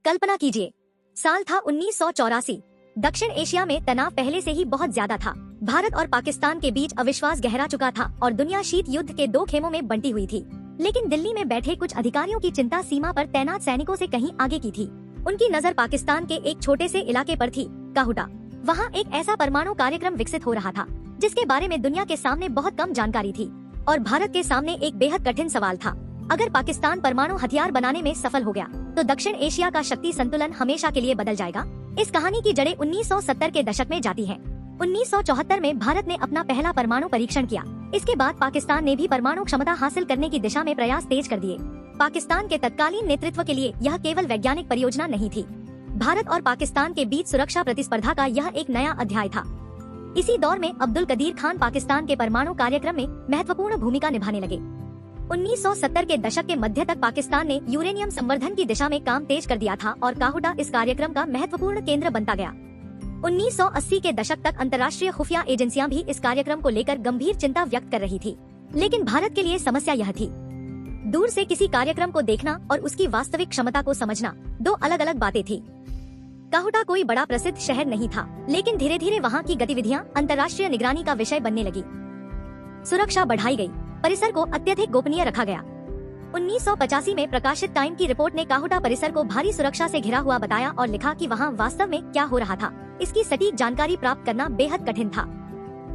कल्पना कीजिए, साल था 1984। दक्षिण एशिया में तनाव पहले से ही बहुत ज्यादा था। भारत और पाकिस्तान के बीच अविश्वास गहरा चुका था और दुनिया शीत युद्ध के दो खेमों में बंटी हुई थी। लेकिन दिल्ली में बैठे कुछ अधिकारियों की चिंता सीमा पर तैनात सैनिकों से कहीं आगे की थी। उनकी नजर पाकिस्तान के एक छोटे से इलाके पर थी, काहुटा। वहाँ एक ऐसा परमाणु कार्यक्रम विकसित हो रहा था जिसके बारे में दुनिया के सामने बहुत कम जानकारी थी और भारत के सामने एक बेहद कठिन सवाल था। अगर पाकिस्तान परमाणु हथियार बनाने में सफल हो गया तो दक्षिण एशिया का शक्ति संतुलन हमेशा के लिए बदल जाएगा। इस कहानी की जड़ें 1970 के दशक में जाती हैं। 1974 में भारत ने अपना पहला परमाणु परीक्षण किया। इसके बाद पाकिस्तान ने भी परमाणु क्षमता हासिल करने की दिशा में प्रयास तेज कर दिए। पाकिस्तान के तत्कालीन नेतृत्व के लिए यह केवल वैज्ञानिक परियोजना नहीं थी। भारत और पाकिस्तान के बीच सुरक्षा प्रतिस्पर्धा का यह एक नया अध्याय था। इसी दौर में अब्दुल कदीर खान पाकिस्तान के परमाणु कार्यक्रम में महत्वपूर्ण भूमिका निभाने लगे। 1970 के दशक के मध्य तक पाकिस्तान ने यूरेनियम संवर्धन की दिशा में काम तेज कर दिया था और काहुटा इस कार्यक्रम का महत्वपूर्ण केंद्र बनता गया। 1980 के दशक तक अंतर्राष्ट्रीय खुफिया एजेंसियां भी इस कार्यक्रम को लेकर गंभीर चिंता व्यक्त कर रही थी। लेकिन भारत के लिए समस्या यह थी, दूर से किसी कार्यक्रम को देखना और उसकी वास्तविक क्षमता को समझना दो अलग अलग बातें थी। काहुटा कोई बड़ा प्रसिद्ध शहर नहीं था, लेकिन धीरे धीरे वहाँ की गतिविधियाँ अंतर्राष्ट्रीय निगरानी का विषय बनने लगी। सुरक्षा बढ़ाई गई, परिसर को अत्यधिक गोपनीय रखा गया। 1985 में प्रकाशित टाइम की रिपोर्ट ने काहुटा परिसर को भारी सुरक्षा से घिरा हुआ बताया और लिखा कि वहाँ वास्तव में क्या हो रहा था, इसकी सटीक जानकारी प्राप्त करना बेहद कठिन था।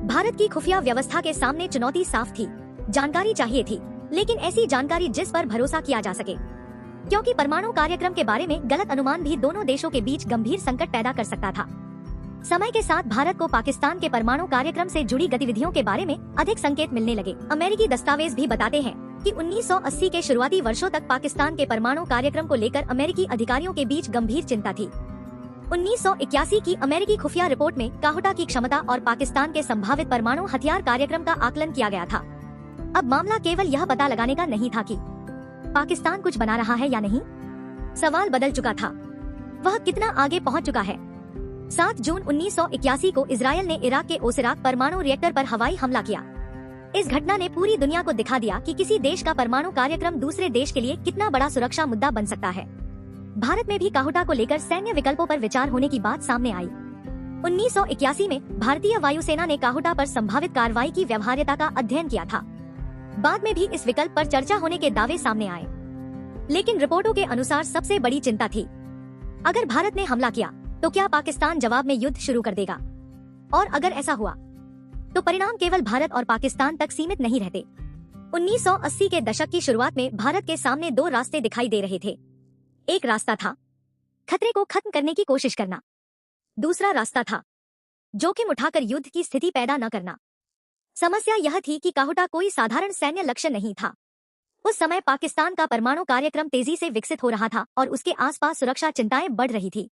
भारत की खुफिया व्यवस्था के सामने चुनौती साफ थी। जानकारी चाहिए थी, लेकिन ऐसी जानकारी जिस पर भरोसा किया जा सके, क्योंकि परमाणु कार्यक्रम के बारे में गलत अनुमान भी दोनों देशों के बीच गंभीर संकट पैदा कर सकता था। समय के साथ भारत को पाकिस्तान के परमाणु कार्यक्रम से जुड़ी गतिविधियों के बारे में अधिक संकेत मिलने लगे। अमेरिकी दस्तावेज भी बताते हैं कि 1980 के शुरुआती वर्षों तक पाकिस्तान के परमाणु कार्यक्रम को लेकर अमेरिकी अधिकारियों के बीच गंभीर चिंता थी। 1981 की अमेरिकी खुफिया रिपोर्ट में काहुटा की क्षमता और पाकिस्तान के संभावित परमाणु हथियार कार्यक्रम का आकलन किया गया था। अब मामला केवल यह पता लगाने का नहीं था कि पाकिस्तान कुछ बना रहा है या नहीं। सवाल बदल चुका था, वह कितना आगे पहुंच चुका है। 7 जून 1981 को इजरायल ने इराक के ओसिराक परमाणु रिएक्टर पर हवाई हमला किया। इस घटना ने पूरी दुनिया को दिखा दिया कि किसी देश का परमाणु कार्यक्रम दूसरे देश के लिए कितना बड़ा सुरक्षा मुद्दा बन सकता है। भारत में भी काहुटा को लेकर सैन्य विकल्पों पर विचार होने की बात सामने आई। 1981 में भारतीय वायुसेना ने काहुटा पर संभावित कार्रवाई की व्यवहार्यता का अध्ययन किया था। बाद में भी इस विकल्प पर चर्चा होने के दावे सामने आए, लेकिन रिपोर्टों के अनुसार सबसे बड़ी चिंता थी, अगर भारत ने हमला किया तो क्या पाकिस्तान जवाब में युद्ध शुरू कर देगा, और अगर ऐसा हुआ तो परिणाम केवल भारत और पाकिस्तान तक सीमित नहीं रहते। 1980 के दशक की शुरुआत में भारत के सामने दो रास्ते दिखाई दे रहे थे। एक रास्ता था खतरे को खत्म करने की कोशिश करना, दूसरा रास्ता था जोखिम उठाकर युद्ध की स्थिति पैदा न करना। समस्या यह थी कि काहुटा कोई साधारण सैन्य लक्ष्य नहीं था। उस समय पाकिस्तान का परमाणु कार्यक्रम तेजी से विकसित हो रहा था और उसके आसपास सुरक्षा चिंताएं बढ़ रही थी।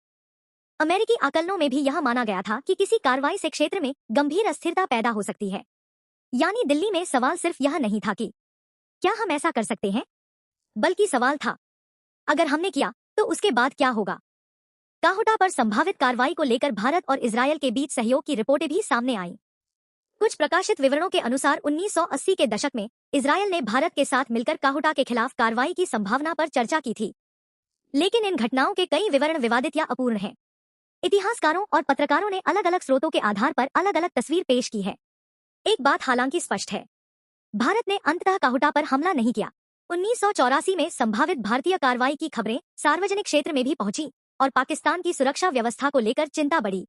अमेरिकी आकलनों में भी यह माना गया था कि किसी कार्रवाई से क्षेत्र में गंभीर अस्थिरता पैदा हो सकती है। यानी दिल्ली में सवाल सिर्फ यह नहीं था कि क्या हम ऐसा कर सकते हैं, बल्कि सवाल था अगर हमने किया तो उसके बाद क्या होगा। काहुटा पर संभावित कार्रवाई को लेकर भारत और इजरायल के बीच सहयोग की रिपोर्टें भी सामने आईं। कुछ प्रकाशित विवरणों के अनुसार 1980 के दशक में इजरायल ने भारत के साथ मिलकर काहुटा के खिलाफ कार्रवाई की संभावना पर चर्चा की थी, लेकिन इन घटनाओं के कई विवरण विवादित या अपूर्ण हैं। इतिहासकारों और पत्रकारों ने अलग अलग स्रोतों के आधार पर अलग अलग तस्वीर पेश की है। एक बात हालांकि स्पष्ट है, भारत ने अंततः काहुटा पर हमला नहीं किया। 1984 में संभावित भारतीय कार्रवाई की खबरें सार्वजनिक क्षेत्र में भी पहुंची और पाकिस्तान की सुरक्षा व्यवस्था को लेकर चिंता बढ़ी।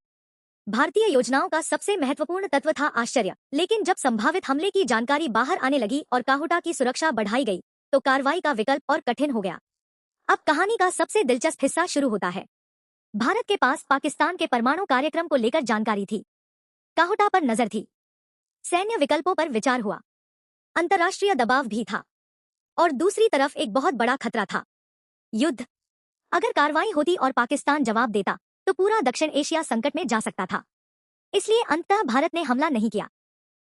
भारतीय योजनाओं का सबसे महत्वपूर्ण तत्व था आश्चर्य, लेकिन जब संभावित हमले की जानकारी बाहर आने लगी और काहुटा की सुरक्षा बढ़ाई गई तो कार्रवाई का विकल्प और कठिन हो गया। अब कहानी का सबसे दिलचस्प हिस्सा शुरू होता है। भारत के पास पाकिस्तान के परमाणु कार्यक्रम को लेकर जानकारी थी, काहुटा पर नजर थी, सैन्य विकल्पों पर विचार हुआ, अंतर्राष्ट्रीय दबाव भी था, और दूसरी तरफ एक बहुत बड़ा खतरा था, युद्ध। अगर कार्रवाई होती और पाकिस्तान जवाब देता तो पूरा दक्षिण एशिया संकट में जा सकता था। इसलिए अंततः भारत ने हमला नहीं किया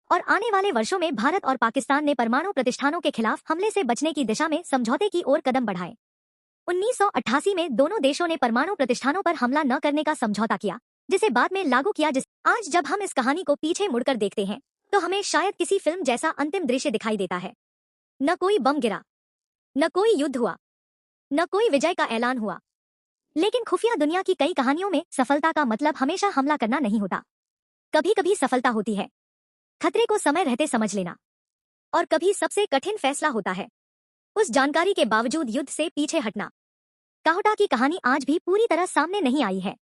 और आने वाले वर्षों में भारत और पाकिस्तान ने परमाणु प्रतिष्ठानों के खिलाफ हमले से बचने की दिशा में समझौते की ओर कदम बढ़ाए। 1988 में दोनों देशों ने परमाणु प्रतिष्ठानों पर हमला न करने का समझौता किया, जिसे बाद में लागू किया। आज जब हम इस कहानी को पीछे मुड़कर देखते हैं तो हमें शायद किसी फिल्म जैसा अंतिम दृश्य दिखाई देता है। न कोई बम गिरा, न कोई युद्ध हुआ, न कोई विजय का ऐलान हुआ, लेकिन खुफिया दुनिया की कई कहानियों में सफलता का मतलब हमेशा हमला करना नहीं होता। कभी कभी सफलता होती है खतरे को समय रहते समझ लेना, और कभी सबसे कठिन फैसला होता है उस जानकारी के बावजूद युद्ध से पीछे हटना। काहुटा की कहानी आज भी पूरी तरह सामने नहीं आई है।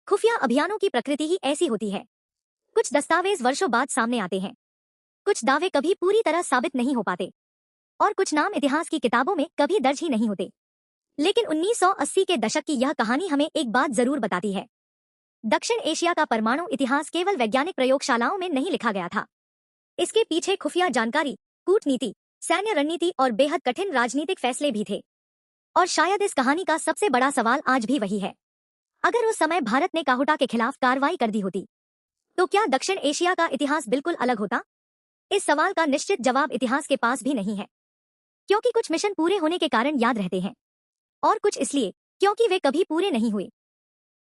खुफिया अभियानों की प्रकृति ही ऐसी होती है। कुछ दस्तावेज वर्षों बाद सामने आते हैं, कुछ दावे कभी पूरी तरह साबित नहीं हो पाते, और कुछ नाम इतिहास की किताबों में कभी दर्ज ही नहीं होते। लेकिन 1980 के दशक की यह कहानी हमें एक बात जरूर बताती है। दक्षिण एशिया का परमाणु इतिहास केवल वैज्ञानिक प्रयोगशालाओं में नहीं लिखा गया था। इसके पीछे खुफिया जानकारी, कूटनीति, सैन्य रणनीति और बेहद कठिन राजनीतिक फैसले भी थे। और शायद इस कहानी का सबसे बड़ा सवाल आज भी वही है, अगर उस समय भारत ने काहुटा के खिलाफ कार्रवाई कर दी होती तो क्या दक्षिण एशिया का इतिहास बिल्कुल अलग होता? इस सवाल का निश्चित जवाब इतिहास के पास भी नहीं है, क्योंकि कुछ मिशन पूरे होने के कारण याद रहते हैं और कुछ इसलिए क्योंकि वे कभी पूरे नहीं हुए।